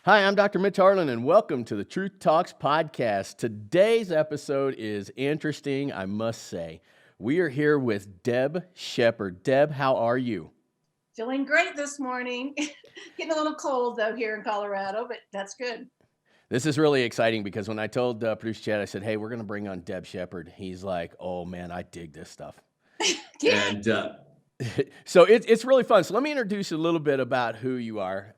Hi, I'm Dr. Mitch Harlan, and welcome to the Truth Talks podcast. Today's episode is interesting, I must say. We are here with Deb Sheppard. Deb, how are you? Feeling great this morning. Getting a little cold though here in Colorado, but that's good. This is really exciting because when I told producer Chad, I said, hey, we're going to bring on Deb Sheppard. He's like, oh man, I dig this stuff. Yeah. And so it's really fun. So let me introduce you a little bit about who you are.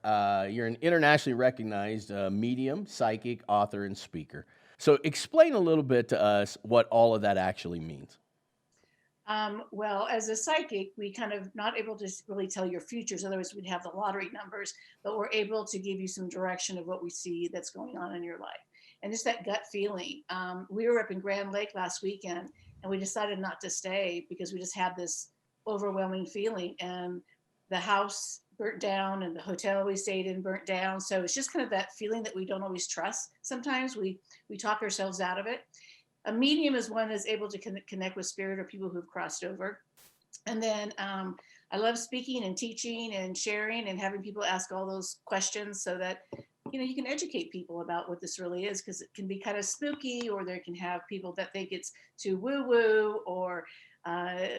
You're an internationally recognized medium, psychic, author, and speaker. So explain a little bit to us what all of that actually means. Well, as a psychic, we kind of not able to really tell your futures. Otherwise, we'd have the lottery numbers, but we're able to give you some direction of what we see that's going on in your life. And just that gut feeling. We were up in Grand Lake last weekend and we decided not to stay because we just had this overwhelming feeling. And the house burnt down and the hotel we stayed in burnt down. So it's just kind of that feeling that we don't always trust. Sometimes we talk ourselves out of it. A medium is one that's able to connect with spirit or people who've crossed over. And then I love speaking and teaching and sharing and having people ask all those questions so that you can educate people about what this really is, because it can be kind of spooky, or there can have people that think it's too woo woo, or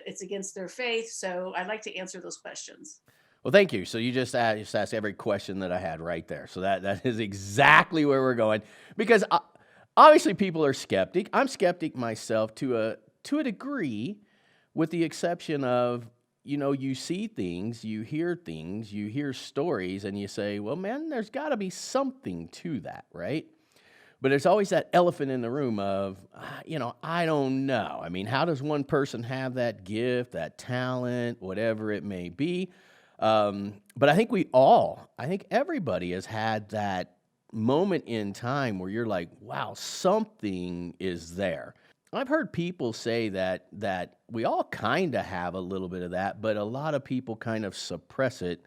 it's against their faith. So I'd like to answer those questions. Well, thank you. So you just asked every question that I had right there. So that is exactly where we're going, because obviously people are skeptic. I'm skeptic myself to a degree, with the exception of, you see things, you hear stories, and you say, well, man, there's got to be something to that, right? But there's always that elephant in the room of, I don't know. I mean, how does one person have that gift, that talent, whatever it may be? But I think everybody has had that moment in time where you're like, wow, something is there. I've heard people say that we all kind of have a little bit of that, but a lot of people kind of suppress it,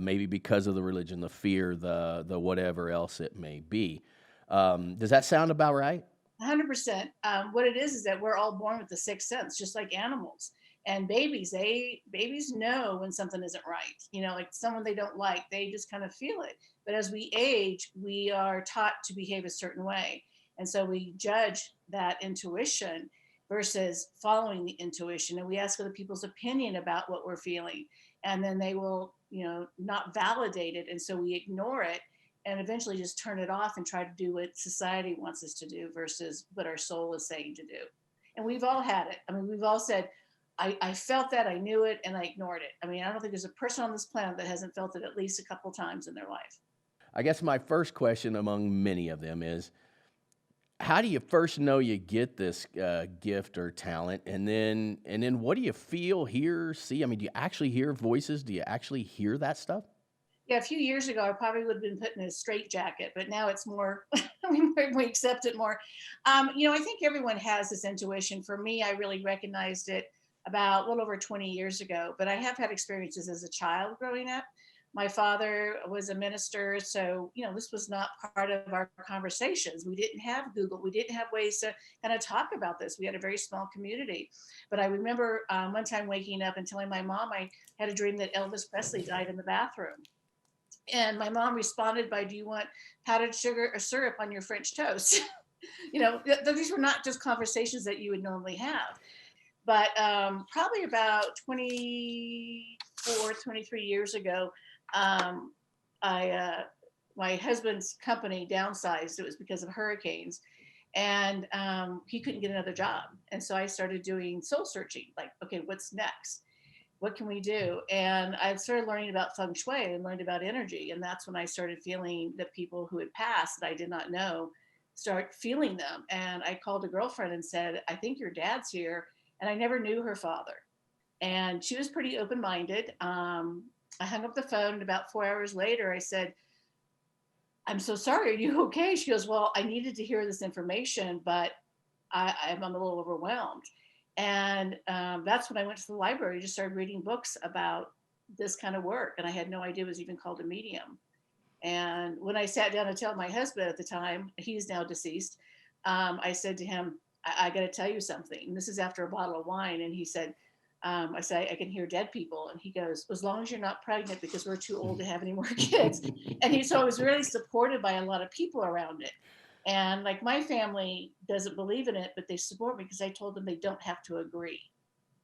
maybe because of the religion, the fear, the whatever else it may be. Does that sound about right? 100%. What it is that we're all born with the sixth sense, just like animals. And babies know when something isn't right. Like someone they don't like, they just kind of feel it. But as we age, we are taught to behave a certain way, and so we judge that intuition versus following the intuition. And we ask other people's opinion about what we're feeling, and then they will, not validate it, and so we ignore it and eventually just turn it off and try to do what society wants us to do versus what our soul is saying to do. And we've all had it. I mean, we've all said, I felt that, I knew it, and I ignored it. I mean, I don't think there's a person on this planet that hasn't felt it at least a couple times in their life. I guess my first question among many of them is, how do you first know you get this gift or talent, and then what do you feel, hear, see? I mean, do you actually hear voices? Do you actually hear that stuff? Yeah, a few years ago, I probably would have been put in a straitjacket, but now it's more, we accept it more. I think everyone has this intuition. For me, I really recognized it about a little over 20 years ago, but I have had experiences as a child growing up. My father was a minister, so, this was not part of our conversations. We didn't have Google. We didn't have ways to kind of talk about this. We had a very small community. But I remember one time waking up and telling my mom I had a dream that Elvis Presley died in the bathroom. And my mom responded by, "Do you want powdered sugar or syrup on your French toast?" These were not just conversations that you would normally have. But probably about 24, 23 years ago, I my husband's company downsized. It was because of hurricanes, and he couldn't get another job. And so I started doing soul searching, like, okay, what's next? What can we do? And I started learning about feng shui and learned about energy. And that's when I started feeling that people who had passed that I did not know start feeling them. And I called a girlfriend and said, I think your dad's here. And I never knew her father. And she was pretty open minded. I hung up the phone, and about 4 hours later, I said, I'm so sorry. Are you okay? She goes, well, I needed to hear this information, but I'm a little overwhelmed. And that's when I went to the library, just started reading books about this kind of work. And I had no idea it was even called a medium. And when I sat down to tell my husband at the time, he's now deceased, I said to him, I got to tell you something. And this is after a bottle of wine. And he said, I say, I can hear dead people. And he goes, as long as you're not pregnant, because we're too old to have any more kids. And he, so I was really supported by a lot of people around it. And like my family doesn't believe in it, but they support me because I told them they don't have to agree.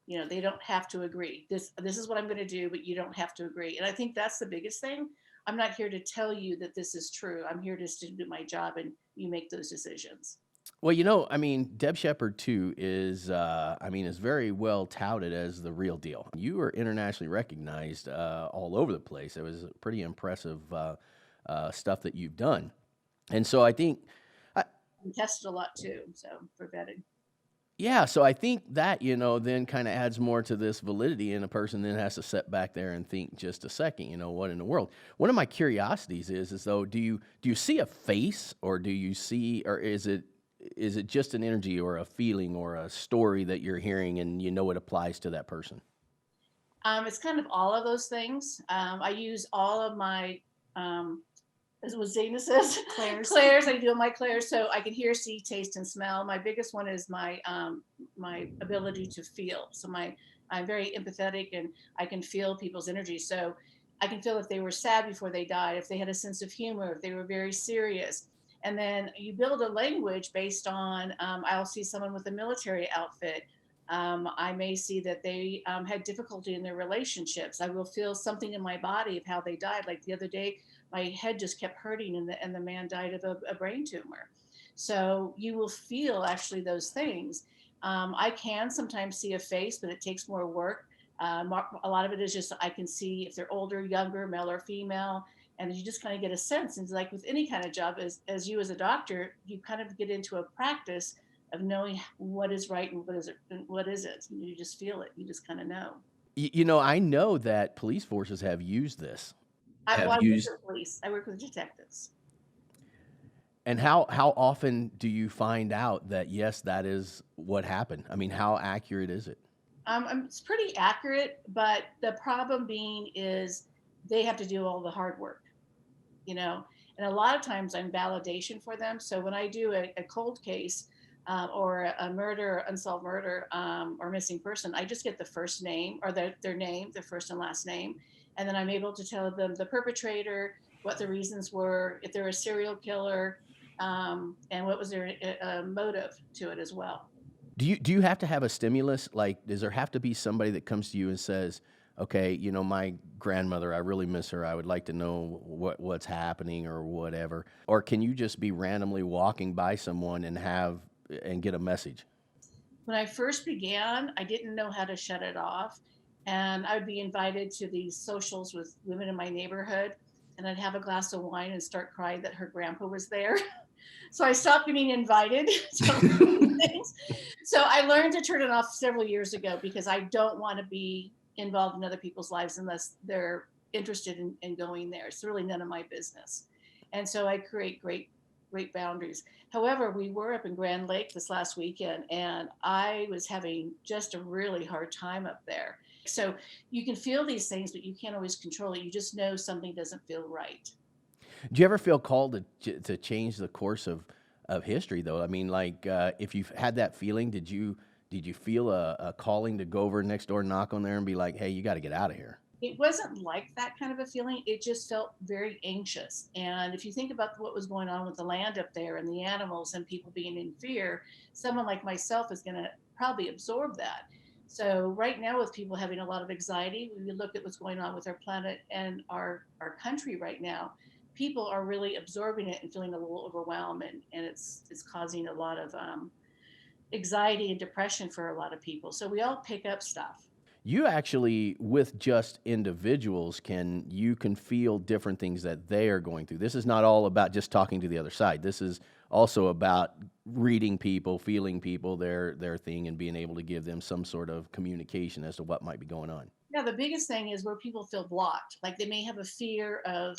You know, they don't have to agree. This is what I'm going to do, but you don't have to agree. And I think that's the biggest thing. I'm not here to tell you that this is true. I'm here just to do my job, and you make those decisions. Well, I mean, Deb Sheppard too is, I mean, is very well touted as the real deal. You are internationally recognized all over the place. It was pretty impressive stuff that you've done, and so I think, I, I'm tested a lot too, so for vetting. yeah, so I think that then kind of adds more to this validity, and a person then has to sit back there and think just a second. What in the world? One of my curiosities is though, do you see a face, or do you see, or is it just an energy or a feeling or a story that you're hearing and it applies to that person? It's kind of all of those things. I use all of my, as what Zena says, Clairs. clairs. I do my clairs, so I can hear, see, taste, and smell. My biggest one is my ability to feel. So I'm very empathetic, and I can feel people's energy. So I can feel if they were sad before they died, if they had a sense of humor, if they were very serious. And then you build a language based on, I'll see someone with a military outfit. I may see that they had difficulty in their relationships. I will feel something in my body of how they died. Like the other day, my head just kept hurting, and the man died of a brain tumor. So you will feel actually those things. I can sometimes see a face, but it takes more work. A lot of it is just I can see if they're older, younger, male or female, and you just kind of get a sense. And it's like with any kind of job, as you as a doctor, you kind of get into a practice of knowing what is right and what isn't. You just feel it. You just kind of know. I know that police forces have used this. I Have work used, with police. I work with detectives. and how often do you find out that yes, that is what happened? I mean, how accurate is it? It's pretty accurate, but the problem being is they have to do all the hard work, you know. And a lot of times I'm validation for them. So when I do a cold case or a murder, unsolved murder, or missing person, I just get the first name or their name, their first and last name, and then I'm able to tell them the perpetrator, what the reasons were, if they're a serial killer, and what was their motive to it as well. Do you have to have a stimulus? Like, does there have to be somebody that comes to you and says, "Okay, my grandmother, I really miss her. I would like to know what's happening or whatever," or can you just be randomly walking by someone and get a message? When I first began, I didn't know how to shut it off. And I'd be invited to these socials with women in my neighborhood, and I'd have a glass of wine and start crying that her grandpa was there. So I stopped being invited to things. So I learned to turn it off several years ago because I don't want to be involved in other people's lives unless they're interested in going there. It's really none of my business. And so I create great boundaries. However, we were up in Grand Lake this last weekend, and I was having just a really hard time up there. So you can feel these things, but you can't always control it. You just know something doesn't feel right. Do you ever feel called to change the course of history, though? I mean, like, if you've had that feeling, did you feel a calling to go over next door, knock on there, and be like, "Hey, you got to get out of here"? It wasn't like that kind of a feeling. It just felt very anxious. And if you think about what was going on with the land up there and the animals and people being in fear, someone like myself is going to probably absorb that. So right now, with people having a lot of anxiety, when we look at what's going on with our planet and our country right now, people are really absorbing it and feeling a little overwhelmed, and it's causing a lot of anxiety and depression for a lot of people. So we all pick up stuff. You actually, with just individuals, you can feel different things that they are going through. This is not all about just talking to the other side. This is also about reading people, feeling people, their thing, and being able to give them some sort of communication as to what might be going on. Yeah, the biggest thing is where people feel blocked. Like they may have a fear of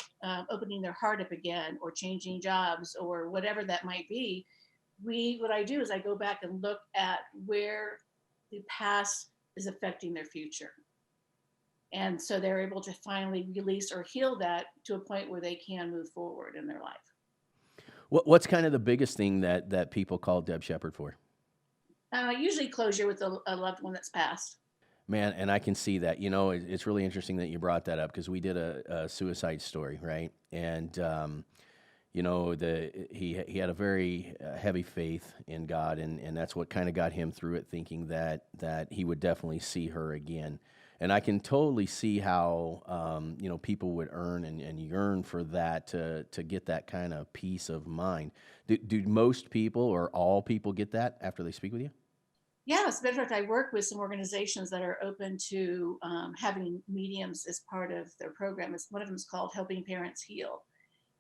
opening their heart up again, or changing jobs, or whatever that might be. What I do is I go back and look at where the past is affecting their future. And so they're able to finally release or heal that to a point where they can move forward in their life. What's kind of the biggest thing that people call Deb Sheppard for? Usually closure with a loved one that's passed. Man, and I can see that. It's really interesting that you brought that up because we did a suicide story, right? And he had a very heavy faith in God, and that's what kind of got him through it, thinking that he would definitely see her again. And I can totally see how people would earn and yearn for that to get that kind of peace of mind. Do most people or all people get that after they speak with you? Yeah, as a matter of fact, I work with some organizations that are open to having mediums as part of their program. One of them is called Helping Parents Heal.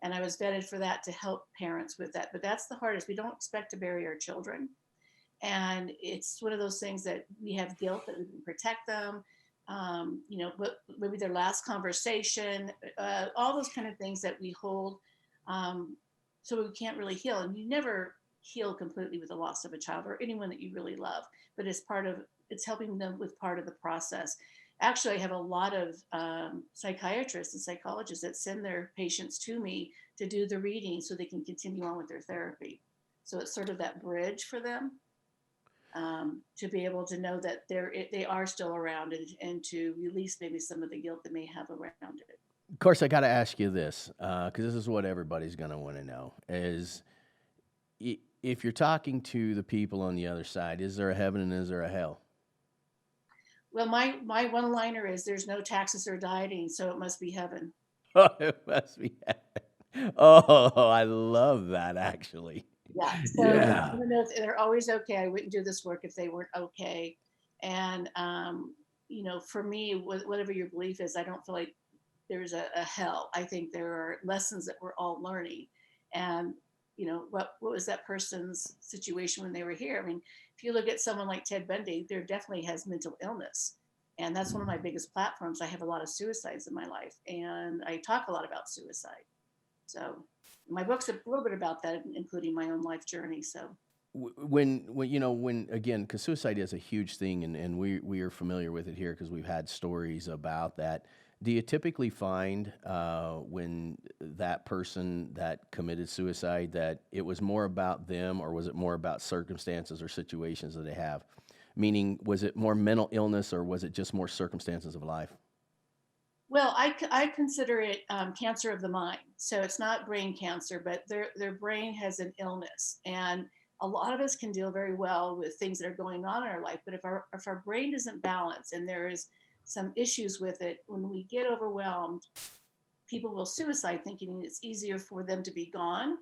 And I was vetted for that to help parents with that. But that's the hardest. We don't expect to bury our children. And it's one of those things that we have guilt that we can protect them. Maybe their last conversation, all those kind of things that we hold. Um, so we can't really heal. And you never heal completely with the loss of a child or anyone that you really love, but it's helping them with part of the process. Actually, I have a lot of psychiatrists and psychologists that send their patients to me to do the reading so they can continue on with their therapy. So it's sort of that bridge for them to be able to know that they are still around, and to release maybe some of the guilt they may have around it. Of course, I got to ask you this because this is what everybody's going to want to know: is if you're talking to the people on the other side, is there a heaven and is there a hell? Well, my one liner is there's no taxes or dieting, so it must be heaven. Oh, it must be heaven. Oh, I love that actually. Yeah. So Yeah. even though they're always okay, I wouldn't do this work if they weren't okay. And for me, whatever your belief is, I don't feel like there's a hell. I think there are lessons that we're all learning. And what was that person's situation when they were here? I mean, if you look at someone like Ted Bundy, there definitely has mental illness. And that's one of my biggest platforms. I have a lot of suicides in my life, and I talk a lot about suicide. So my book's a little bit about that, including my own life journey. So When again, because suicide is a huge thing, and we are familiar with it here because we've had stories about that. Do you typically find when that person that committed suicide that it was more about them, or was it more about circumstances or situations that they have? Meaning, was it more mental illness, or was it just more circumstances of life? well, I consider it cancer of the mind. So it's not brain cancer, but their brain has an illness. And a lot of us can deal very well with things that are going on in our life. But if our brain isn't balanced and there is some issues with it, when we get overwhelmed, people will suicide thinking it's easier for them to be gone,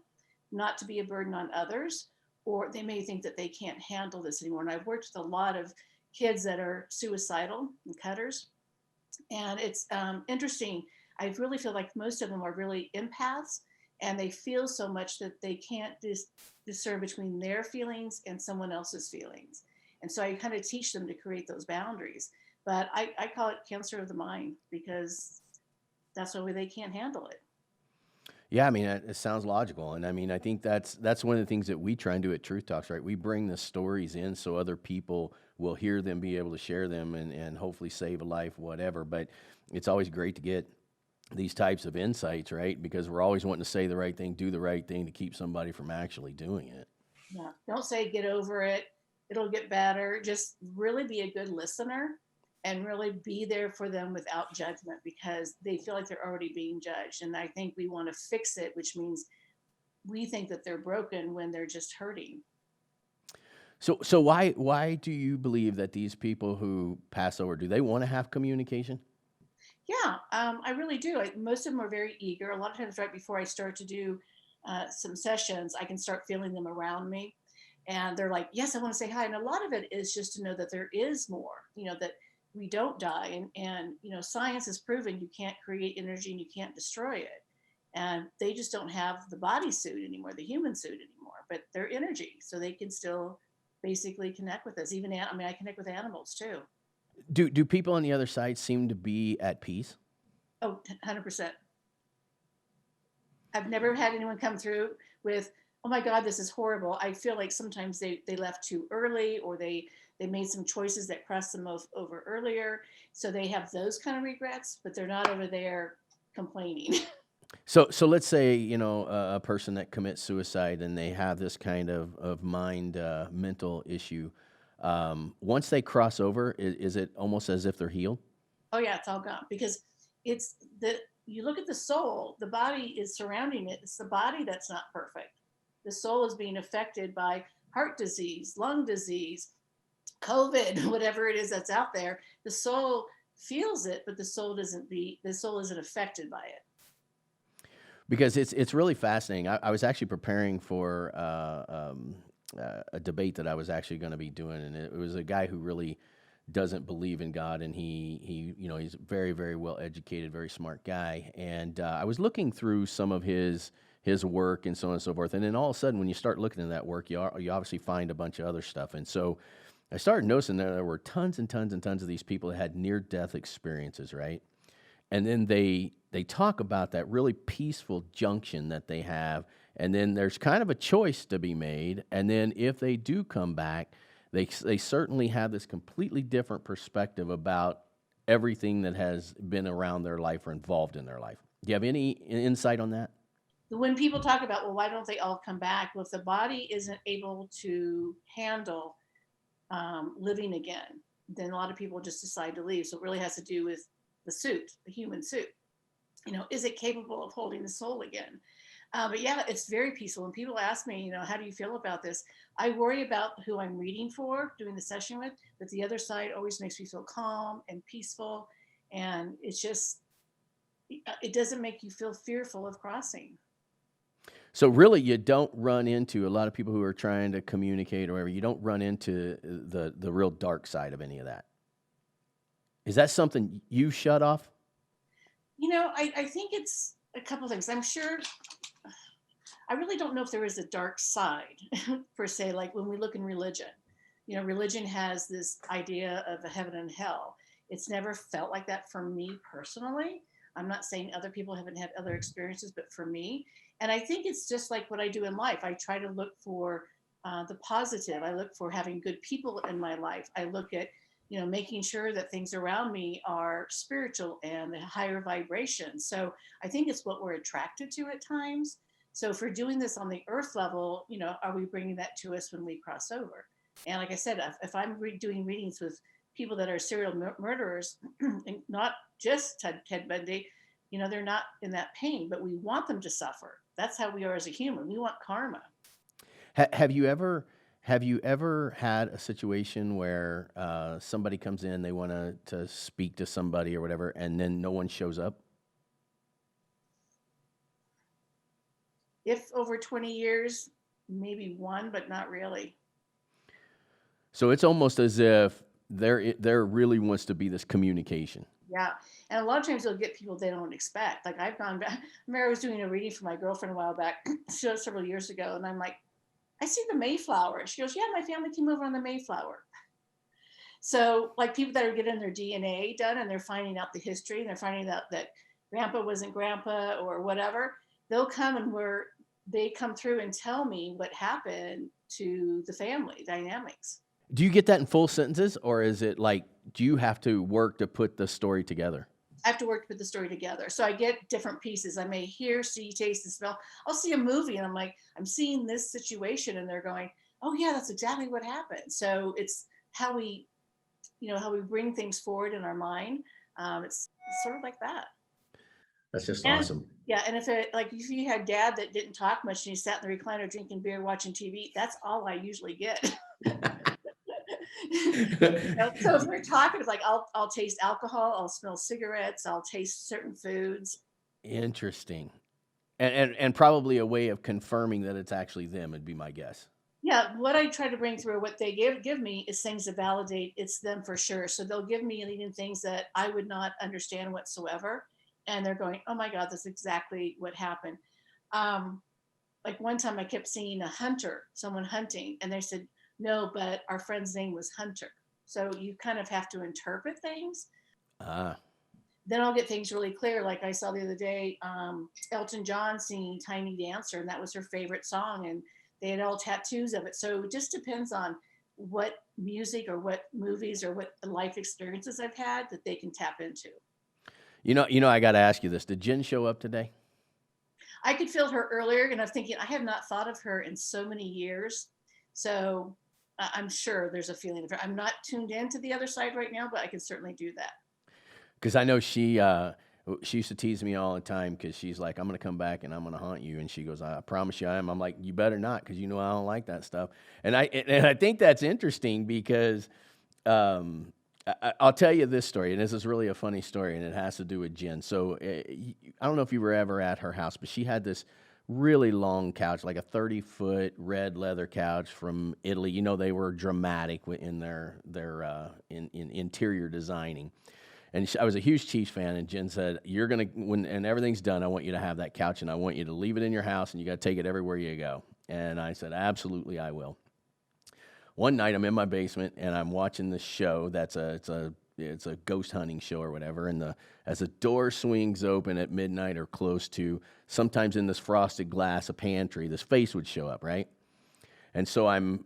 not to be a burden on others, or they may think that they can't handle this anymore. And I've worked with a lot of kids that are suicidal and cutters, and it's interesting. I really feel like most of them are really empaths, and they feel so much that they can't discern between their feelings and someone else's feelings. And so I kind of teach them to create those boundaries. But I call it cancer of the mind because that's the way they can't handle it. Yeah, I mean, it sounds logical, and I mean, I think that's one of the things that we try and do at Truth Talks, right? We bring the stories in so other people will hear them, be able to share them, and hopefully save a life, whatever. But it's always great to get these types of insights, right? Because we're always wanting to say the right thing, do the right thing to keep somebody from actually doing it. Yeah. Don't say get over it. It'll get better. Just really be a good listener and really be there for them without judgment, because they feel like they're already being judged. And I think we want to fix it, which means we think that they're broken when they're just hurting. So why do you believe that these people who pass over, do they want to have communication? Yeah, I really do. Most of them are very eager. A lot of times, right before I start to do some sessions, I can start feeling them around me. And they're like, yes, I want to say hi. And a lot of it is just to know that there is more, that we don't die. And science has proven you can't create energy and you can't destroy it. And they just don't have the body suit anymore, the human suit anymore, but their energy. So they can still basically connect with us. I connect with animals too. Do people on the other side seem to be at peace? Oh, 100%. I've never had anyone come through with, oh my God, this is horrible. I feel like sometimes they left too early, or they made some choices that crossed them over earlier. So they have those kind of regrets, but they're not over there complaining. So let's say a person that commits suicide and they have this kind of mind mental issue. Once they cross over, is it almost as if they're healed? Oh yeah, it's all gone because it's the you look at the soul, the body is surrounding it. It's the body that's not perfect. The soul is being affected by heart disease, lung disease, COVID, whatever it is that's out there. The soul feels it, but the soul isn't affected by it. Because it's really fascinating. I was actually preparing for a debate that I was actually going to be doing, and it was a guy who really doesn't believe in God, and he he's very very well educated, very smart guy, and I was looking through some of his work and so on and so forth, and then all of a sudden when you start looking at that work, you obviously find a bunch of other stuff, and so I started noticing that there were tons and tons and tons of these people that had near death experiences, right? And then they talk about that really peaceful junction that they have, and then there's kind of a choice to be made, and then if they do come back, they certainly have this completely different perspective about everything that has been around their life or involved in their life. Do you have any insight on that? When people talk about, well, why don't they all come back? Well, if the body isn't able to handle living again, then a lot of people just decide to leave. So it really has to do with the suit, the human suit. Is it capable of holding the soul again? But yeah, it's very peaceful. When people ask me, how do you feel about this? I worry about who I'm reading for, doing the session with, but the other side always makes me feel calm and peaceful. And it doesn't make you feel fearful of crossing. So really, you don't run into a lot of people who are trying to communicate or whatever. You don't run into the real dark side of any of that. Is that something you shut off? I think it's a couple things. I'm sure I really don't know if there is a dark side per se, like when we look in religion. Religion has this idea of a heaven and hell. It's never felt like that for me personally. I'm not saying other people haven't had other experiences, but for me, and I think it's just like what I do in life. I try to look for the positive. I look for having good people in my life. I look at, making sure that things around me are spiritual and a higher vibration. So I think it's what we're attracted to at times. So if we're doing this on the earth level, are we bringing that to us when we cross over? And like I said, if I'm doing readings with people that are serial murderers, and not just Ted Bundy, they're not in that pain, but we want them to suffer. That's how we are as a human. We want karma. Have you ever had a situation where somebody comes in, they want to speak to somebody or whatever, and then no one shows up? If over 20 years, maybe one, but not really. So it's almost as if there really wants to be this communication. Yeah. And a lot of times they'll get people they don't expect. Like I've gone back, I remember I was doing a reading for my girlfriend a while back, several years ago, and I'm like, I see the Mayflower. She goes, yeah, my family came over on the Mayflower. So like people that are getting their DNA done and they're finding out the history and they're finding out that grandpa wasn't grandpa or whatever, they'll come and they come through and tell me what happened to the family dynamics. Do you get that in full sentences, or is it like, do you have to work to put the story together? I have to work to put the story together. So I get different pieces. I may hear, see, taste, and smell. I'll see a movie and I'm like, I'm seeing this situation, and they're going, oh yeah, that's exactly what happened. So it's how we, how we bring things forward in our mind. It's sort of like that. That's just And awesome. yeah, and if you had dad that didn't talk much and he sat in the recliner drinking beer, watching TV, that's all I usually get. So if we're talking, it's like I'll taste alcohol, I'll smell cigarettes, I'll taste certain foods. Interesting. And probably a way of confirming that it's actually them would be my guess. Yeah, what I try to bring through, what they give me is things to validate it's them for sure. So they'll give me even things that I would not understand whatsoever, and they're going, oh my God, that's exactly what happened. Um, like one time I kept seeing someone hunting, and they said, no, but our friend's name was Hunter. So you kind of have to interpret things. Ah, Then I'll get things really clear. Like I saw the other day, Elton John singing Tiny Dancer, and that was her favorite song. And they had all tattoos of it. So it just depends on what music or what movies or what life experiences I've had that they can tap into. I got to ask you this. Did Jen show up today? I could feel her earlier, and I'm thinking, I have not thought of her in so many years. So I'm sure there's a feeling of, I'm not tuned into the other side right now, but I can certainly do that. Because I know she used to tease me all the time because she's like, I'm going to come back and I'm going to haunt you. And she goes, I promise you I am. I'm like, you better not, because you know I don't like that stuff. And I think that's interesting because I'll tell you this story, and this is really a funny story, and it has to do with Jen. So I don't know if you were ever at her house, but she had this really long couch, like a 30-foot red leather couch from Italy. You know, they were dramatic in their in interior designing. And I was a huge Chiefs fan, and Jen said, "You're gonna and everything's done, I want you to have that couch, and I want you to leave it in your house, and you got to take it everywhere you go." And I said, "Absolutely, I will." One night, I'm in my basement, and I'm watching this show. It's a ghost hunting show or whatever. And as the door swings open at midnight or close to, sometimes in this frosted glass, a pantry, this face would show up, right? And so I'm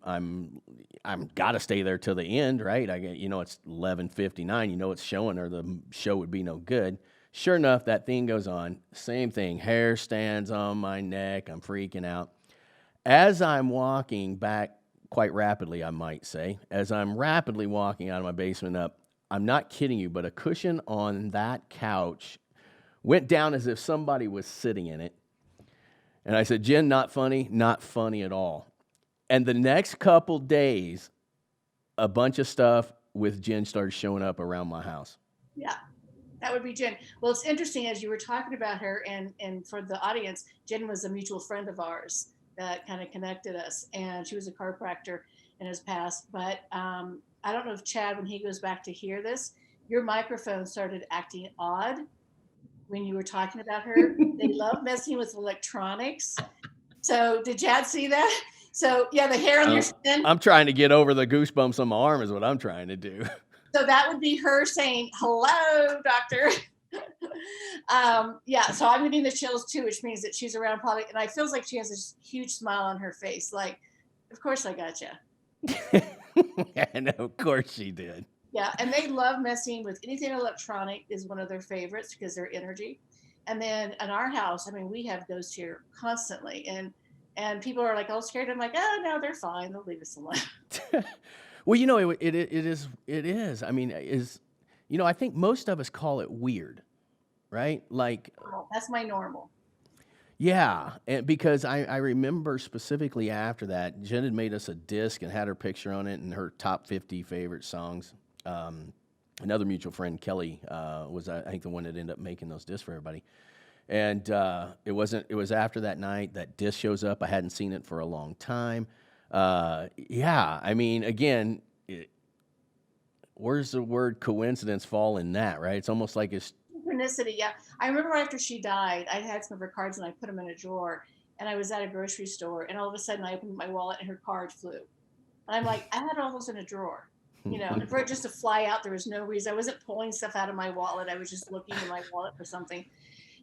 got to stay there till the end, right? It's 11:59. You know it's showing, or the show would be no good. Sure enough, that thing goes on. Same thing. Hair stands on my neck. I'm freaking out. As I'm walking back, quite rapidly, I might say, as I'm rapidly walking out of my basement up, I'm not kidding you, but a cushion on that couch went down as if somebody was sitting in it. And I said, "Jen, not funny, not funny at all." And the next couple days, a bunch of stuff with Jen started showing up around my house. Yeah, that would be Jen. Well, it's interesting as you were talking about her, and for the audience, Jen was a mutual friend of ours that kind of connected us, and she was a chiropractor in his past. But I don't know if Chad, when he goes back to hear this, your microphone started acting odd when you were talking about her. They love messing with electronics. So did Chad see that? So yeah, the hair on your skin. I'm trying to get over the goosebumps on my arm is what I'm trying to do. So that would be her saying, "Hello, doctor." Yeah, so I'm getting the chills too, which means that she's around probably, and I feels like she has this huge smile on her face. Like, of course I got you. And of course she did. Yeah, and they love messing with anything electronic is one of their favorites because they're energy. And then in our house, I mean, we have ghosts here constantly, and people are like all scared. I'm like, oh no, they're fine. They'll leave us alone. Well, it is. I mean, I think most of us call it weird, right? Like, Oh, that's my normal. yeah, because I remember specifically after that, Jen had made us a disc and had her picture on it and her top 50 favorite songs. Another mutual friend, Kelly, was I think the one that ended up making those discs for everybody. And it was after that night that disc shows up. I hadn't seen it for a long time. Yeah, I mean, again, where's the word coincidence fall in that, right? It's almost like it's Synchronicity, yeah. I remember after she died, I had some of her cards and I put them in a drawer. And I was at a grocery store, and all of a sudden I opened my wallet and her card flew. And I'm like, I had all those in a drawer, and for it just to fly out, there was no reason. I wasn't pulling stuff out of my wallet. I was just looking in my wallet for something.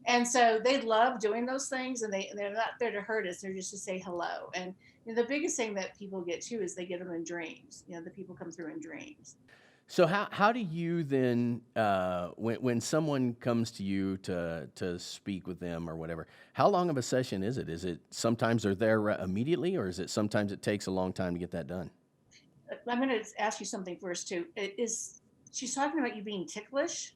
And so they love doing those things, and they're not there to hurt us. They're just to say hello. And the biggest thing that people get too is they get them in dreams. The people come through in dreams. So how do you then when someone comes to you to speak with them or whatever? How long of a session is it? Is it sometimes they're there immediately, or is it sometimes it takes a long time to get that done? I'm going to ask you something first too. She's talking about you being ticklish?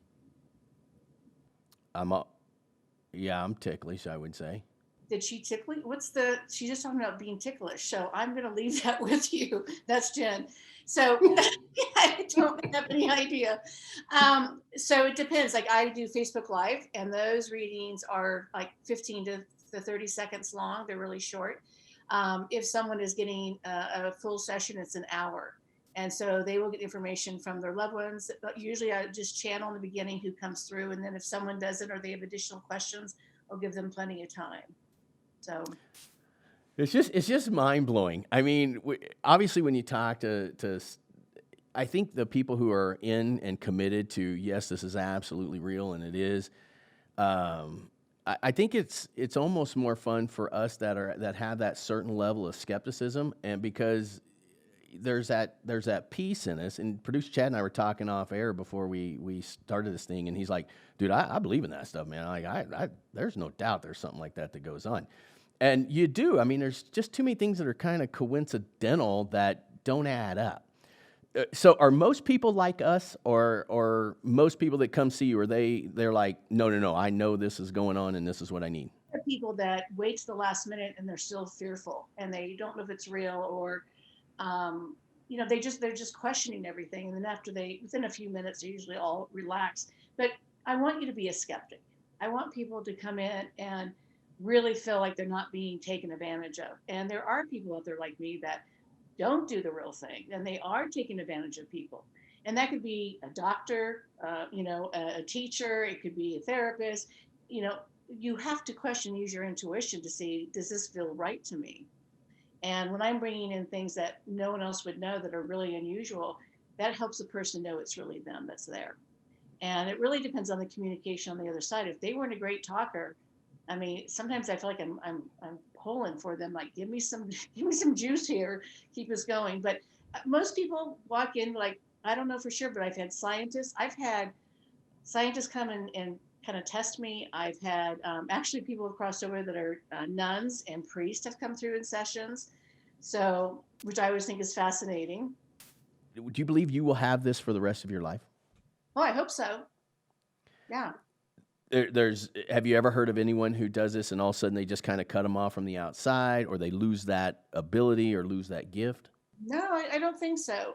Yeah, I'm ticklish, I would say. Did she tickle? She's just talking about being ticklish. So I'm going to leave that with you. That's Jen. So I don't have any idea. So it depends. Like I do Facebook Live, and those readings are like 15 to 30 seconds long. They're really short. If someone is getting a full session, it's an hour. And so they will get information from their loved ones. But usually I just channel in the beginning who comes through. And then if someone doesn't or they have additional questions, I'll give them plenty of time. So it's just mind blowing. I mean, obviously, when you talk to, I think the people who are in and committed to, yes, this is absolutely real, and it is. I think it's almost more fun for us that have that certain level of skepticism, and because there's that piece in us. And producer Chad and I were talking off air before we started this thing, and he's like, "Dude, I believe in that stuff, man. Like, there's no doubt there's something like that goes on." And you do. I mean, there's just too many things that are kind of coincidental that don't add up. So are most people like us, or most people that come see you, are they're like, no, no, no, I know this is going on and this is what I need? There are people that wait to the last minute and they're still fearful and they don't know if it's real, or um, they're just questioning everything, and then within a few minutes they're usually all relaxed. But I want you to be a skeptic. I want people to come in and really feel like they're not being taken advantage of, and there are people out there like me that don't do the real thing and they are taking advantage of people. And that could be a doctor, a teacher, it could be a therapist. you know you have to question, use your intuition to see, does this feel right to me? And when I'm bringing in things that no one else would know that are really unusual, that helps the person know it's really them that's there. And it really depends on the communication on the other side. If they weren't a great talker, I mean, sometimes I feel like I'm pulling for them, like, give me some give me some juice here, keep us going. But most people walk in like, I don't know for sure, but I've had scientists come and kind of test me. I've had actually people have crossed over that are nuns and priests have come through in sessions, so which I always think is fascinating. Do you believe you will have this for the rest of your life? Oh, I hope so. Yeah. There's have you ever heard of anyone who does this and all of a sudden they just kind of cut them off from the outside, or they lose that ability or lose that gift? No, I don't think so.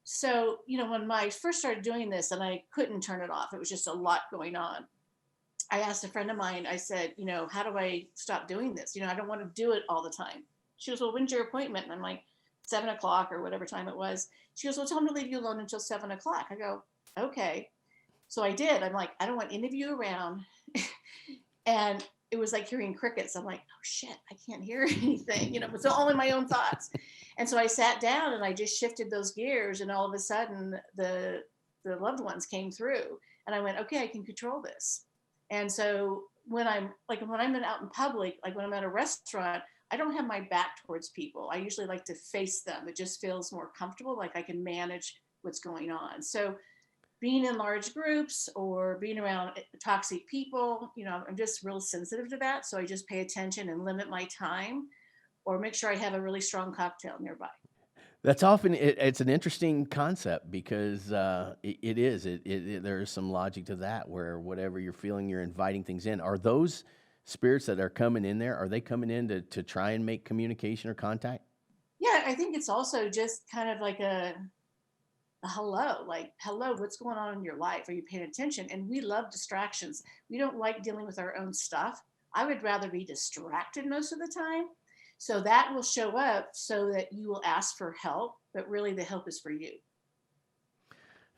So, when I first started doing this and I couldn't turn it off, it was just a lot going on. I asked a friend of mine, I said, how do I stop doing this? I don't want to do it all the time. She goes, well, when's your appointment? And I'm like, 7 o'clock or whatever time it was. She goes, well, tell me to leave you alone until 7 o'clock. I go, okay. So I did. I'm like, I don't want any of you around. And it was like hearing crickets. I'm like, oh shit, I can't hear anything. It's all in my own thoughts. And so I sat down and I just shifted those gears, and all of a sudden the loved ones came through, and I went, okay, I can control this. And so when I'm out in public, like when I'm at a restaurant, I don't have my back towards people. I usually like to face them. It just feels more comfortable, like I can manage what's going on. So being in large groups or being around toxic people, I'm just real sensitive to that. So I just pay attention and limit my time, or make sure I have a really strong cocktail nearby. That's often it's an interesting concept because it is there is some logic to that, where whatever you're feeling, you're inviting things in. Are those spirits that are coming in there? Are they coming in to try and make communication or contact? Yeah, I think it's also just kind of like a hello, like, hello, what's going on in your life? Are you paying attention? And we love distractions. We don't like dealing with our own stuff. I would rather be distracted most of the time. So that will show up so that you will ask for help, but really the help is for you.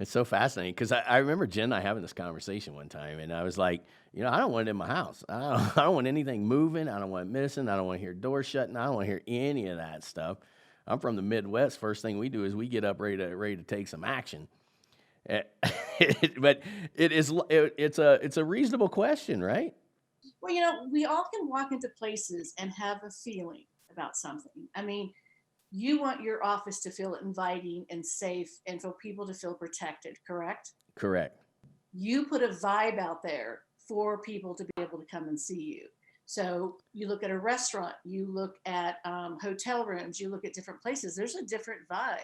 It's so fascinating because I remember Jen and I having this conversation one time, and I was like, I don't want it in my house. I don't want anything moving. I don't want it missing. I don't want to hear doors shutting. I don't want to hear any of that stuff. I'm from the Midwest. First thing we do is we get up ready to take some action. But it's a reasonable question, right? Well, we all can walk into places and have a feeling about something. I mean, you want your office to feel inviting and safe and for people to feel protected, correct? Correct. You put a vibe out there for people to be able to come and see you. So you look at a restaurant, you look at hotel rooms, you look at different places, there's a different vibe.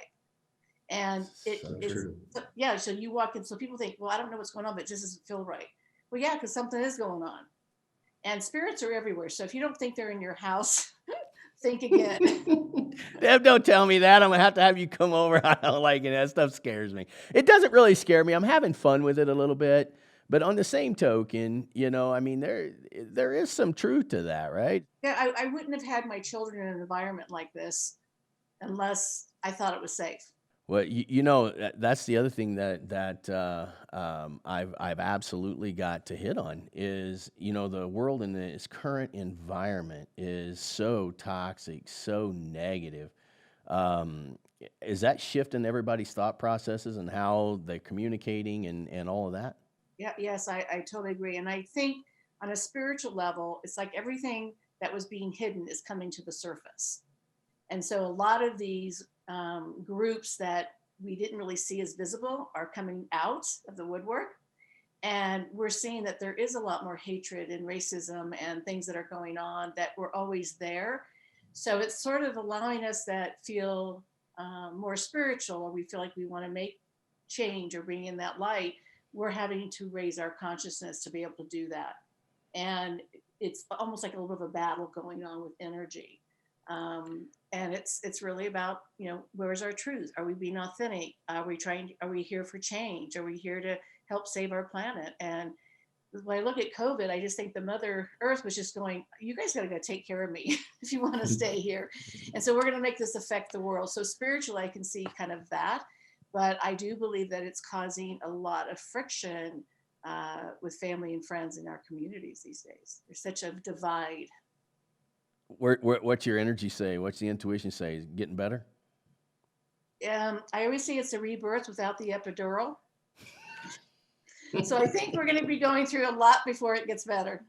And it's True. yeah, so you walk in, so people think, well, I don't know what's going on, but it just doesn't feel right. Well, yeah, because something is going on. And spirits are everywhere. So if you don't think they're in your house, think again. Deb, don't tell me that. I'm gonna have you come over. I don't like it. That stuff scares me. It doesn't really scare me. I'm having fun with it a little bit. But on the same token, I mean, there is some truth to that, right? Yeah, I wouldn't have had my children in an environment like this unless I thought it was safe. Well, that's the other thing that I've absolutely got to hit on is, the world in its current environment is so toxic, so negative. Is that shifting everybody's thought processes and how they're communicating and all of that? Yeah, yes, I totally agree. And I think on a spiritual level, it's like everything that was being hidden is coming to the surface. And so a lot of these groups that we didn't really see as visible are coming out of the woodwork. And we're seeing that there is a lot more hatred and racism and things that are going on that were always there. So it's sort of allowing us that feel more spiritual, or we feel like we want to make change or bring in that light. We're having to raise our consciousness to be able to do that. And it's almost like a little bit of a battle going on with energy. And it's really about, where's our truth? Are we being authentic? Are we here for change? Are we here to help save our planet? And when I look at COVID, I just think the Mother Earth was just going, you guys got to go take care of me if you want to stay here. And so we're going to make this affect the world. So spiritually, I can see kind of that. But I do believe that it's causing a lot of friction with family and friends in our communities these days. There's such a divide. What's your energy say? What's the intuition say? Is it getting better? I always say it's a rebirth without the epidural. So I think we're going to be going through a lot before it gets better.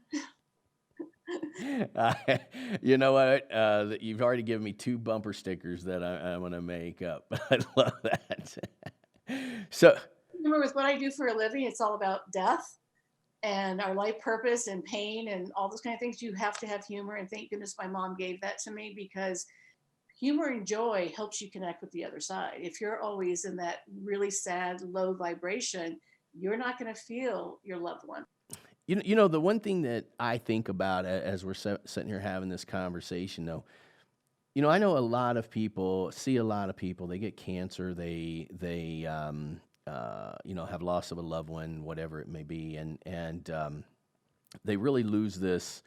You know what? You've already given me 2 bumper stickers that I'm going to make up. I love that. So, Remember, with what I do for a living, it's all about death and our life purpose and pain and all those kind of things. You have to have humor. And thank goodness my mom gave that to me, because humor and joy helps you connect with the other side. If you're always in that really sad, low vibration, you're not going to feel your loved one. the one thing that I think about as we're sitting here having this conversation, though, I know a lot of people, see a lot of people, they get cancer, they have loss of a loved one, whatever it may be, and they really lose this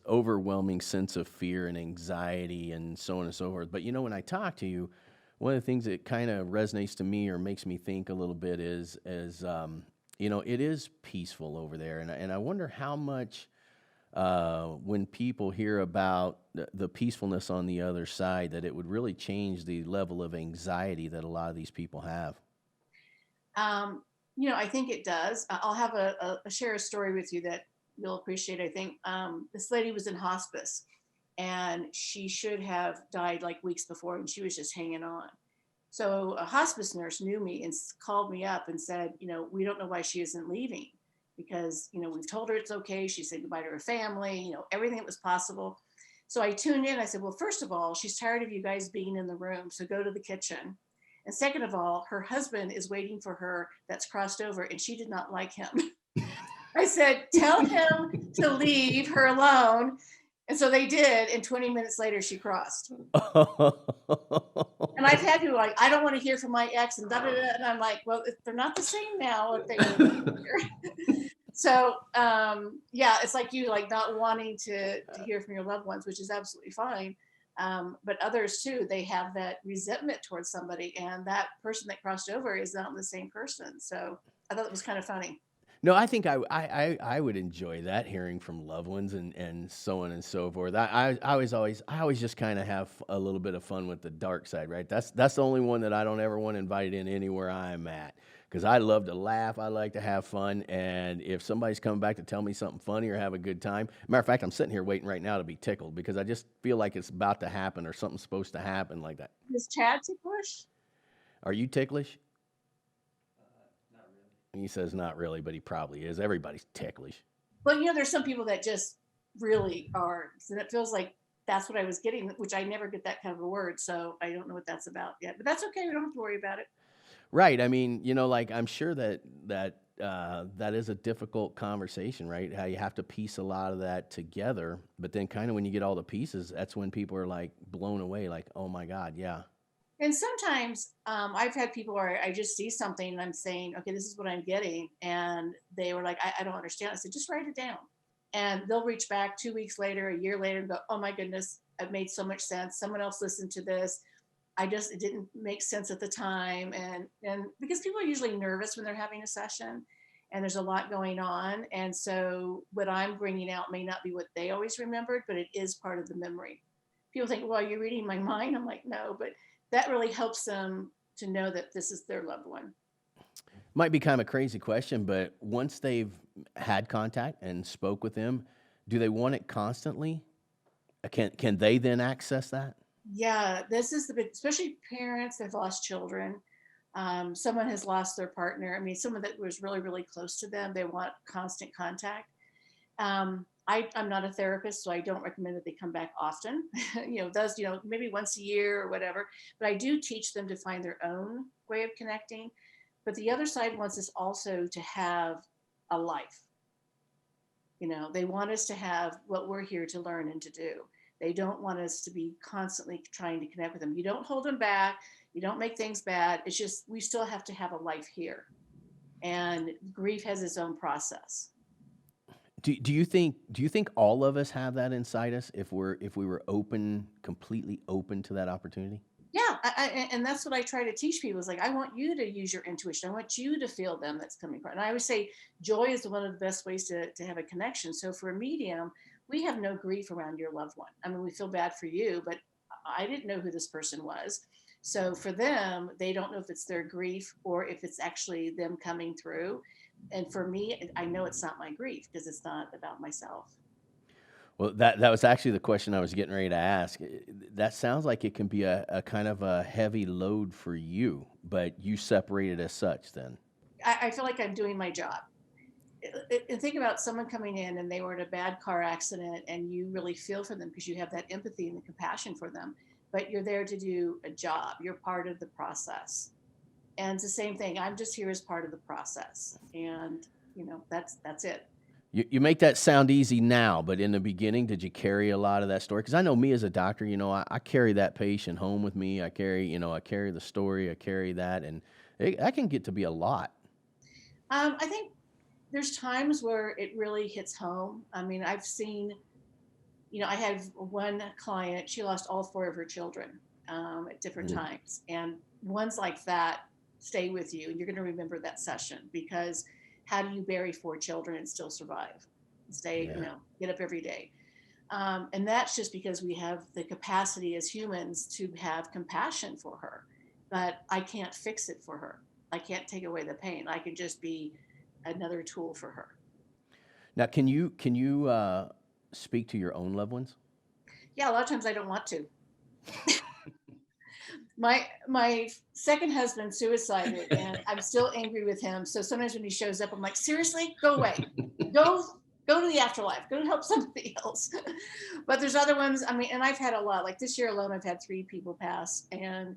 overwhelming sense of fear and anxiety and so on and so forth. But when I talk to you, one of the things that kind of resonates to me or makes me think a little bit is it is peaceful over there, and I wonder how much when people hear about the peacefulness on the other side, that it would really change the level of anxiety that a lot of these people have. I think it does. I'll have share a story with you that you'll appreciate. I think this lady was in hospice, and she should have died like weeks before, and she was just hanging on. So a hospice nurse knew me and called me up and said, we don't know why she isn't leaving, because, we've told her it's okay. She said goodbye to her family, everything that was possible. So I tuned in. I said, well, first of all, she's tired of you guys being in the room, so go to the kitchen. And second of all, her husband is waiting for her that's crossed over, and she did not like him. I said, tell him to leave her alone. And so they did. And 20 minutes later, she crossed. And I've had people like, I don't want to hear from my ex, and da da da. And I'm like, well, they're not the same now if they were here. So it's like you like not wanting to hear from your loved ones, which is absolutely fine. But others too, they have that resentment towards somebody, and that person that crossed over is not the same person. So I thought it was kind of funny. No, I think I would enjoy that, hearing from loved ones and so on and so forth. I always just kind of have a little bit of fun with the dark side, right? That's the only one that I don't ever want invited in anywhere I'm at, because I love to laugh, I like to have fun, and if somebody's coming back to tell me something funny or have a good time, matter of fact, I'm sitting here waiting right now to be tickled, because I just feel like it's about to happen or something's supposed to happen like that. Is Chad ticklish? Are you ticklish? He says not really, but he probably is. Everybody's ticklish. But there's some people that just really are. And it feels like that's what I was getting, which I never get that kind of a word. So I don't know what that's about yet. But that's okay. We don't have to worry about it. Right. I mean, like, I'm sure that is a difficult conversation, right? How you have to piece a lot of that together. But then kind of when you get all the pieces, that's when people are like blown away, like, oh my God, yeah. And sometimes I've had people where I just see something and I'm saying, okay, this is what I'm getting. And they were like, I don't understand. I said, just write it down. And they'll reach back 2 weeks later, a year later, and go, oh my goodness, it made so much sense. Someone else listened to this. It didn't make sense at the time. And because people are usually nervous when they're having a session and there's a lot going on. And so what I'm bringing out may not be what they always remembered, but it is part of the memory. People think, well, you're reading my mind. I'm like, no, but that really helps them to know that this is their loved one. Might be kind of a crazy question, but once they've had contact and spoke with them, do they want it constantly? Can they then access that? Yeah, this is the big, especially parents that have lost children. Someone has lost their partner. I mean, someone that was really, really close to them. They want constant contact. I'm not a therapist, so I don't recommend that they come back often. Maybe once a year or whatever. But I do teach them to find their own way of connecting. But the other side wants us also to have a life. They want us to have what we're here to learn and to do. They don't want us to be constantly trying to connect with them. You don't hold them back. You don't make things bad. It's just we still have to have a life here. And grief has its own process. Do you think all of us have that inside us if we were open, completely open to that opportunity? Yeah, and that's what I try to teach people is like, I want you to use your intuition. I want you to feel them that's coming from. And I always say joy is one of the best ways to have a connection. So for a medium, we have no grief around your loved one. I mean, we feel bad for you, but I didn't know who this person was. So for them, they don't know if it's their grief or if it's actually them coming through. And for me, I know it's not my grief because it's not about myself. Well, that was actually the question I was getting ready to ask. That sounds like it can be a kind of a heavy load for you, but you separate it as such then. I feel like I'm doing my job. And think about someone coming in and they were in a bad car accident and you really feel for them because you have that empathy and the compassion for them, but you're there to do a job. You're part of the process. And it's the same thing. I'm just here as part of the process. And that's it. You make that sound easy now, but in the beginning, did you carry a lot of that story? Because I know me as a doctor, I carry that patient home with me. I carry the story, I carry that, and that can get to be a lot. I think there's times where it really hits home. I mean, I've seen, I have one client, she lost all four of her children at different Mm. times. And ones like that stay with you. And you're going to remember that session because how do you bury four children and still survive? Stay, Yeah. get up every day. And that's just because we have the capacity as humans to have compassion for her. But I can't fix it for her. I can't take away the pain. I can just be another tool for her. Now, can you speak to your own loved ones? Yeah, a lot of times I don't want to. My second husband suicided, and I'm still angry with him. So sometimes when he shows up, I'm like, seriously, go away, go go to the afterlife, go help somebody else. But there's other ones. I mean, and I've had a lot. Like this year alone, I've had three people pass, and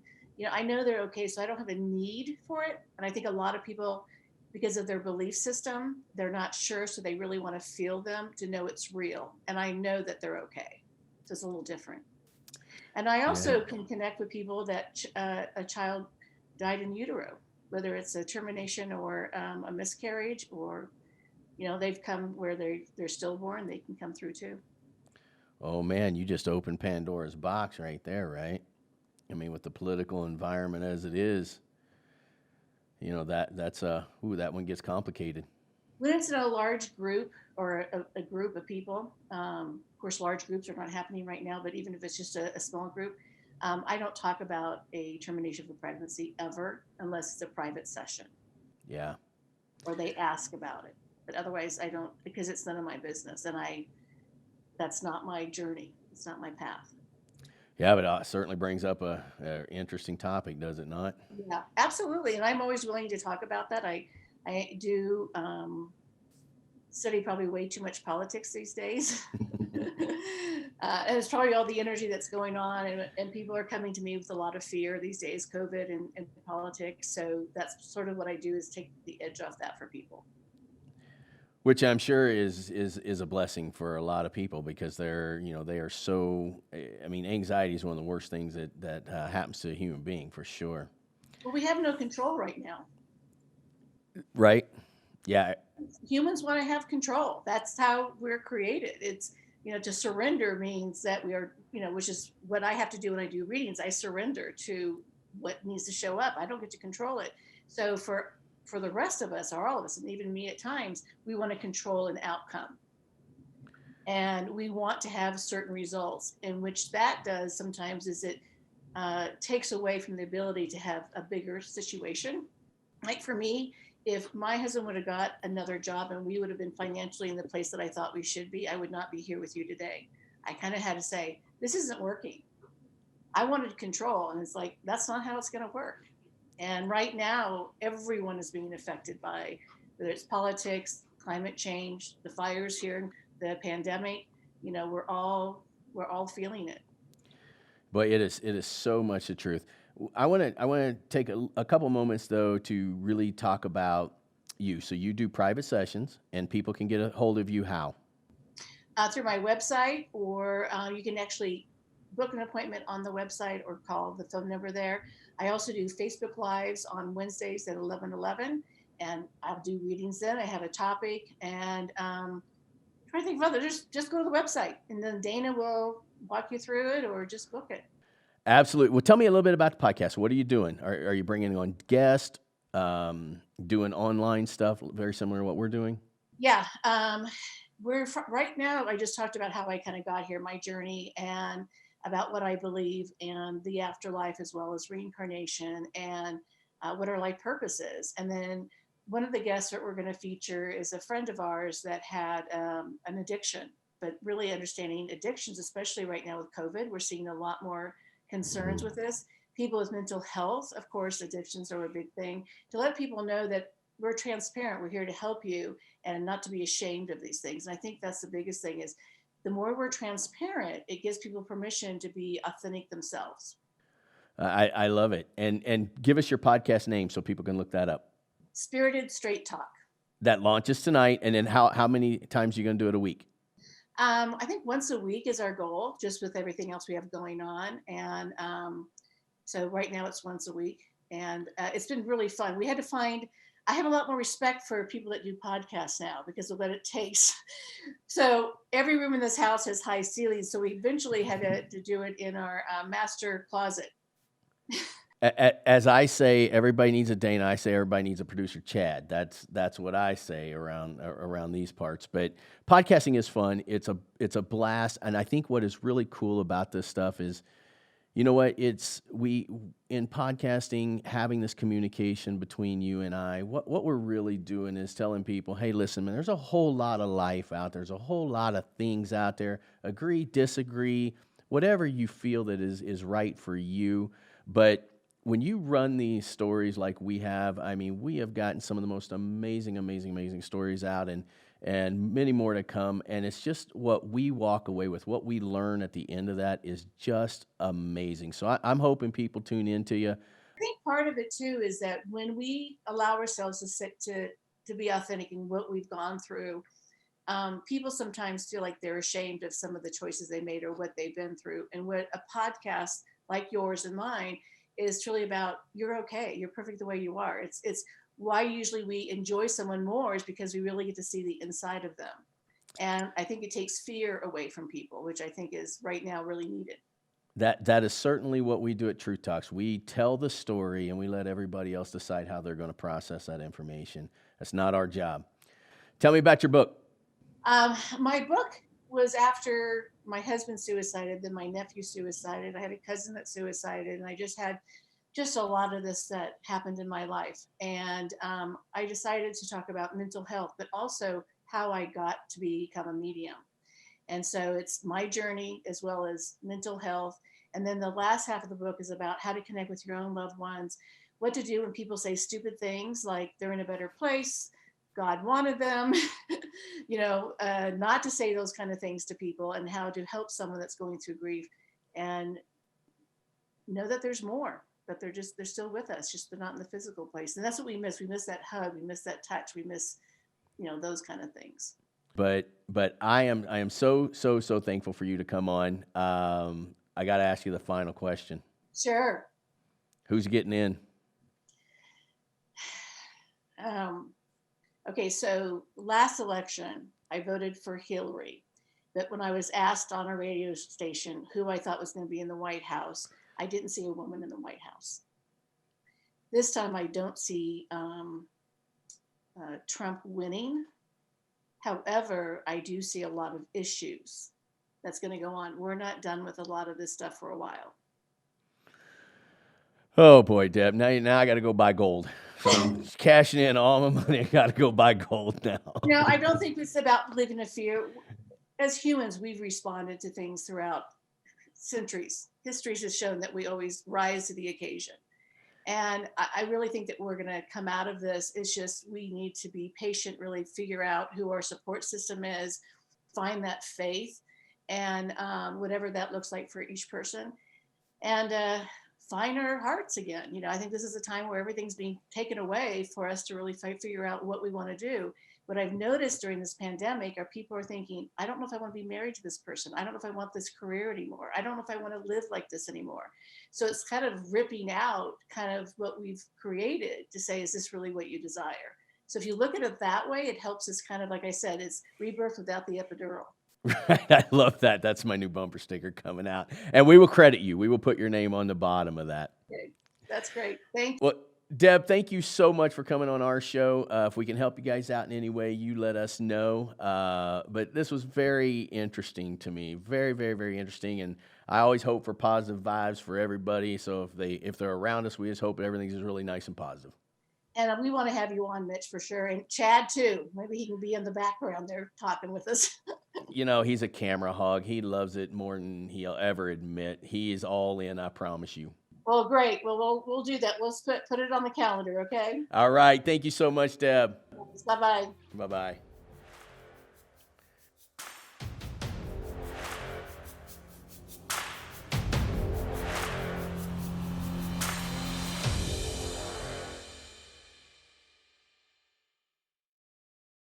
I know they're okay, so I don't have a need for it. And I think a lot of people, because of their belief system, they're not sure, so they really want to feel them to know it's real. And I know that they're okay, so it's a little different. And I Yeah. also can connect with people that a child died in utero, whether it's a termination or a miscarriage, or they've come where they're stillborn. They can come through too. Oh man, you just opened Pandora's box right there, right? I mean, with the political environment as it is, that one gets complicated. When it's in a large group or a group of people, of course, large groups are not happening right now. But even if it's just a small group, I don't talk about a termination of a pregnancy ever unless it's a private session Yeah. or they ask about it. But otherwise, I don't because it's none of my business, and that's not my journey. It's not my path. Yeah, but it certainly brings up a interesting topic, does it not? Yeah, absolutely. And I'm always willing to talk about that. I do study probably way too much politics these days. And it's probably all the energy that's going on. And people are coming to me with a lot of fear these days, COVID and politics. So that's sort of what I do is take the edge off that for people. Which I'm sure is a blessing for a lot of people because they are so. I mean, anxiety is one of the worst things that happens to a human being for sure. But we have no control right now. Right? Yeah. Humans want to have control. That's how we're created. It's, to surrender means that we are, which is what I have to do when I do readings. I surrender to what needs to show up. I don't get to control it. So for the rest of us, or all of us, and even me at times, we want to control an outcome. And we want to have certain results. And which that does sometimes is it takes away from the ability to have a bigger situation. Like for me, if my husband would have got another job and we would have been financially in the place that I thought we should be, I would not be here with you today. I kind of had to say, this isn't working. I wanted control. And it's like, that's not how it's going to work. And right now, everyone is being affected by whether it's politics, climate change, the fires here in the pandemic, we're all feeling it. But it is so much the truth. I want to take a couple moments though to really talk about you. So you do private sessions, and people can get a hold of you how? Through my website, or you can actually book an appointment on the website or call the phone number there. I also do Facebook Lives on Wednesdays at 11:11, and I'll do readings then. I have a topic, and trying to think of other. Just go to the website, and then Dana will walk you through it, or just book it. Absolutely. Well, tell me a little bit about the podcast. What are you doing? Are you bringing on guests? Doing online stuff very similar to what we're doing? Yeah, right now. I just talked about how I kind of got here, my journey, and about what I believe in the afterlife, as well as reincarnation, and what our life purpose is. And then one of the guests that we're going to feature is a friend of ours that had an addiction, but really understanding addictions, especially right now with COVID. We're seeing a lot more concerns with this. People with mental health, of course, addictions are a big thing. To let people know that we're transparent, we're here to help you, and not to be ashamed of these things. And I think that's the biggest thing is the more we're transparent, it gives people permission to be authentic themselves. I love it. And give us your podcast name so people can look that up. Spirited Straight Talk. That launches tonight, and then how many times are you going to do it a week? I think once a week is our goal, just with everything else we have going on. And so right now it's once a week, and it's been really fun. I have a lot more respect for people that do podcasts now because of what it takes. So every room in this house has high ceilings. So we eventually had to do it in our master closet. As I say, everybody needs a Dana. I say everybody needs a producer Chad. That's what I say around these parts. But podcasting is fun. It's a blast, and I think what is really cool about this stuff is, you know what? We in podcasting, having this communication between you and I. What we're really doing is telling people, hey, listen, man, there's a whole lot of life out there. There's a whole lot of things out there. Agree, disagree, whatever you feel that is right for you, but when you run these stories like we have, I mean, we have gotten some of the most amazing stories out, and many more to come. And it's just what we walk away with, what we learn at the end of that is just amazing. So I'm hoping people tune into you. I think part of it too is that when we allow ourselves to be authentic in what we've gone through, people sometimes feel like they're ashamed of some of the choices they made or what they've been through. And what a podcast like yours and mine is truly about, you're okay, you're perfect the way you are. It's why usually we enjoy someone more is because we really get to see the inside of them. And I think it takes fear away from people, which I think is right now really needed. That is certainly what we do at Truth Talks. We tell the story and we let everybody else decide how they're going to process that information. That's not our job. Tell me about your book. My book was after my husband suicided, then my nephew suicided. I had a cousin that suicided, and I just had a lot of this that happened in my life. And I decided to talk about mental health, but also how I got to become a medium. And so it's my journey as well as mental health. And then the last half of the book is about how to connect with your own loved ones, what to do when people say stupid things like they're in a better place, God wanted them, not to say those kind of things to people, and how to help someone that's going through grief and know that there's more, that they're still with us, just they're not in the physical place. And that's what we miss. We miss that hug. We miss that touch. We miss, those kind of things. But I am so thankful for you to come on. I got to ask you the final question. Sure. Who's getting in? Okay, so last election, I voted for Hillary. But when I was asked on a radio station who I thought was going to be in the White House, I didn't see a woman in the White House. This time I don't see Trump winning. However, I do see a lot of issues that's going to go on. We're not done with a lot of this stuff for a while. Oh boy, Deb. Now I got to go buy gold. So I'm cashing in all my money. I got to go buy gold now. No, I don't think it's about living in fear. As humans, we've responded to things throughout centuries. History has shown that we always rise to the occasion. And I really think that we're going to come out of this. It's just we need to be patient, really figure out who our support system is, find that faith, and whatever that looks like for each person, and find our hearts again. I think this is a time where everything's being taken away for us to really figure out what we want to do. What I've noticed during this pandemic are people are thinking, I don't know if I want to be married to this person. I don't know if I want this career anymore. I don't know if I want to live like this anymore. So it's kind of ripping out kind of what we've created to say, is this really what you desire? So if you look at it that way, it helps us kind of, like I said, it's rebirth without the epidural. Right. I love that. That's my new bumper sticker coming out. And we will credit you. We will put your name on the bottom of that. Okay. That's great. Thank you. Well, Deb, thank you so much for coming on our show. If we can help you guys out in any way, you let us know. But this was very interesting to me. Very, very, very interesting. And I always hope for positive vibes for everybody. So if they're around us, we just hope everything's just really nice and positive. And we want to have you on, Mitch, for sure. And Chad, too. Maybe he can be in the background there talking with us. He's a camera hog. He loves it more than he'll ever admit. He is all in, I promise you. Well, great. Well, we'll do that. We'll put it on the calendar, okay? All right. Thank you so much, Deb. Bye-bye. Bye-bye.